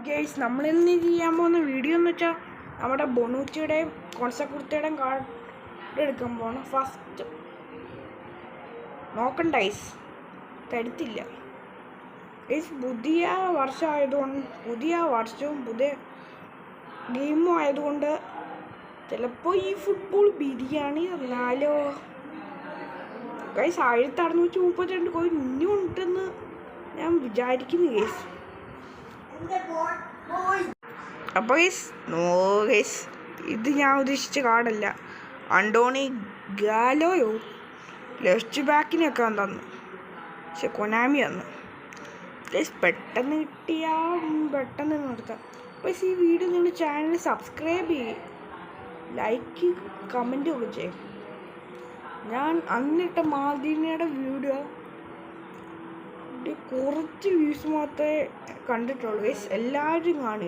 Guys നമ്മളിന്ന് ചെയ്യാൻ പോകുന്ന വീഡിയോ എന്ന് വെച്ചാൽ നമ്മുടെ ബൊണൂച്ചിയുടെയും കോൺസക്കുർത്തിയുടെയും കാർഡ് എടുക്കാൻ പോകണം. ഫസ്റ്റ് നോക്കണ്ട ഗൈസ്, തരത്തില്ല ഗൈസ്. പുതിയ വർഷവും പുതിയ ഗെയിമും ആയതുകൊണ്ട് ചിലപ്പോൾ ഈ ഫുട്ബോൾ ബിരിയാണി തന്നാലോ ഗൈസ്. 1632 കോയിൻ ഇനിയും ഉണ്ടെന്ന് ഞാൻ വിചാരിക്കുന്നു ഗൈസ്. അപ്പോൾ ഗൈസ് ഇത് ഞാൻ ഉദ്ദേശിച്ച കാർഡല്ല. അണ്ടോണി ഗാലോയോ ലെഫ്റ്റ് ബാക്കിനൊക്കെ തന്നു, പക്ഷെ കൊനാമി തന്നു ഗൈസ്. പെട്ടെന്ന് കിട്ടിയാൽ പെട്ടെന്ന് നിർത്താം. അപ്പോൾ ഈ വീഡിയോ നിങ്ങൾ ചാനൽ സബ്സ്ക്രൈബ് ചെയ്യും, ലൈക്ക് കമൻറ്റ് ഒക്കെ ചെയ്യും. ഞാൻ അന്നിട്ട മാദിനിയുടെ വീഡിയോ കുറച്ച് വ്യൂസ് മാത്രമേ കണ്ടിട്ടുള്ളൂ ഗൈസ്. എല്ലാവരും കാണും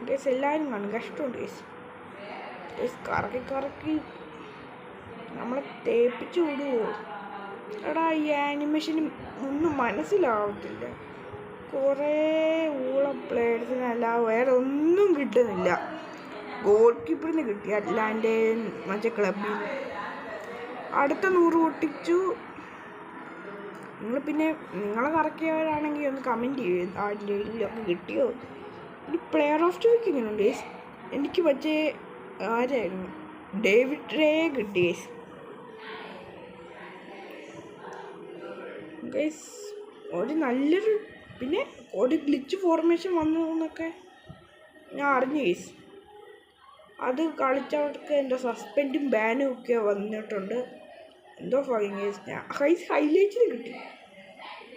ഗൈസ്, എല്ലാവരും കാണും. കഷ്ടമുണ്ട് ഗൈസ്. കറക്കി നമ്മളെ തേപ്പിച്ച് വിടുവോ എടാ? ഈ ആനിമേഷനും ഒന്നും മനസ്സിലാവത്തില്ല. കുറേ പ്ലേയേഴ്സിനല്ല വേറെ ഒന്നും കിട്ടുന്നില്ല. ഗോൾ കീപ്പറിന് കിട്ടി അറ്റ്ലാൻ്റെ മറ്റേ ക്ലബിൽ. അടുത്ത 100 പൊട്ടിച്ചു. നിങ്ങളെ കറക്കിയവരാണെങ്കിൽ ഒന്ന് കമൻറ്റ് ചെയ്യും ആരുടെയൊക്കെ കിട്ടിയോ. ഇനി പ്ലെയർ ഓഫ് ദി വീക്ക് ഇങ്ങനെയുണ്ട് ഗൈസ്. എനിക്ക് മറ്റേ ആരായിരുന്നു, ഡേവിഡ് റേ കിട്ടി ഗൈസ്. ഒരു നല്ലൊരു പിന്നെ ഒരു ഗ്ലിച്ച് ഫോർമേഷൻ വന്നു എന്നൊക്കെ ഞാൻ അറിഞ്ഞു ഗൈസ്. അത് കളിച്ചവർക്ക് എൻ്റെ സസ്പെൻഡും ബാനും ഒക്കെ വന്നിട്ടുണ്ട്. എന്തോ ഫൈൻ ഗൈസ്. ഹൈലൈറ്റ്സിന് കിട്ടി.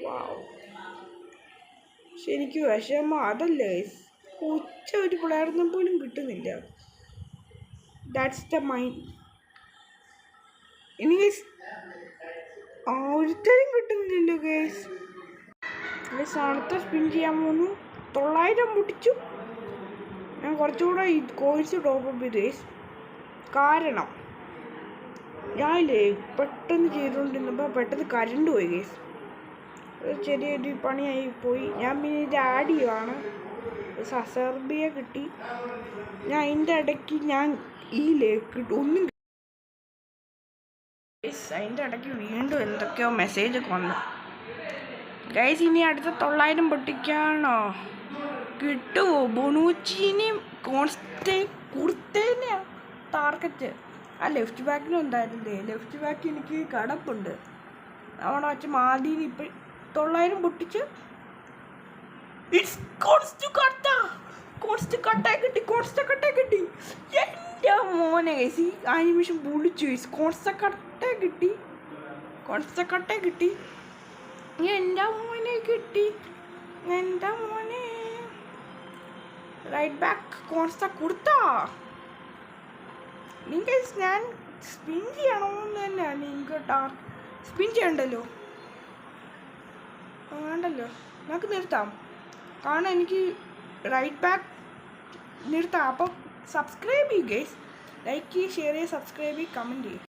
വാവ്. പക്ഷെ എനിക്ക് വിഷമം അതല്ല ഗൈസ്, ഒരു പ്ലെയറിനും പോലും കിട്ടുന്നില്ല. That's the mind. ഇനി ഗൈസ് ഒരുത്തരും കിട്ടുന്നില്ലല്ലോ ഗൈസ്. അടുത്ത സ്പിൻ ചെയ്യാൻ പോകുന്നു. 900 പൊട്ടിച്ചു. ഞാൻ കുറച്ചുകൂടെ ഈ കോഴ്സ് ടോപ്പപ്പ് ചെയ്തു ഗൈസ്. കാരണം ഞാനില്ലേ പെട്ടെന്ന് ചെയ്തുകൊണ്ടിരുന്നപ്പോൾ പെട്ടെന്ന് കരണ്ട് പോയി ഗൈസ്. ചെറിയൊരു പണിയായി പോയി. ഞാൻ പിന്നെ ഇത് ആഡ് ചെയ്യുവാണ്. സെർബിയ കിട്ടി. ഞാൻ അതിൻ്റെ ഇടയ്ക്ക് ഈ ലേക്ക് ഒന്നും ഗൈസ്. അതിൻ്റെ ഇടയ്ക്ക് വീണ്ടും എന്തൊക്കെയോ മെസ്സേജൊക്കെ വന്നു ഗൈസ്. ഇനി അടുത്ത 900 പൊട്ടിക്കാണോ? കിട്ടുമോ? ബൊണൂച്ചിനെയും കുർത്തേനെയാ ടാർഗറ്റ്. ആ ലെഫ്റ്റ് ബാക്കിനും ഉണ്ടായിരുന്നില്ലേ? ലെഫ്റ്റ് ബാക്ക് എനിക്ക് കടപ്പുണ്ട്. അവിടെ വെച്ച് മാദീന് ഇപ്പം 900 പൊട്ടിച്ച് കിട്ടി. എൻ്റെ മോനെ ഗൈസ്, ഈ ആനിമേഷൻ പൊളിച്ചു ഗൈസ്. കോൺസക്കട്ടെ കിട്ടി. എൻ്റെ മോനെ കിട്ടി. എൻ്റെ മോനെ റൈറ്റ് ബാക്ക് കോൺസക്കുർത്ത. നിങ്ങൾ ഞാൻ സ്പിൻ ചെയ്യണമെന്ന് തന്നെയാണ് നിങ്ങൾക്ക് സ്പിൻ ചെയ്യണ്ടല്ലോ. വേണ്ടല്ലോ, നമുക്ക് നിർത്താം. കാരണം എനിക്ക് റൈറ്റ് ബാക്ക് നിർത്താം. അപ്പം സബ്സ്ക്രൈബ് ചെയ്യും ഗൈസ്. ലൈക്ക് ചെയ്യുക, ഷെയർ ചെയ്യുക, സബ്സ്ക്രൈബ് ചെയ്യുക, കമൻറ്റ് ചെയ്യുക.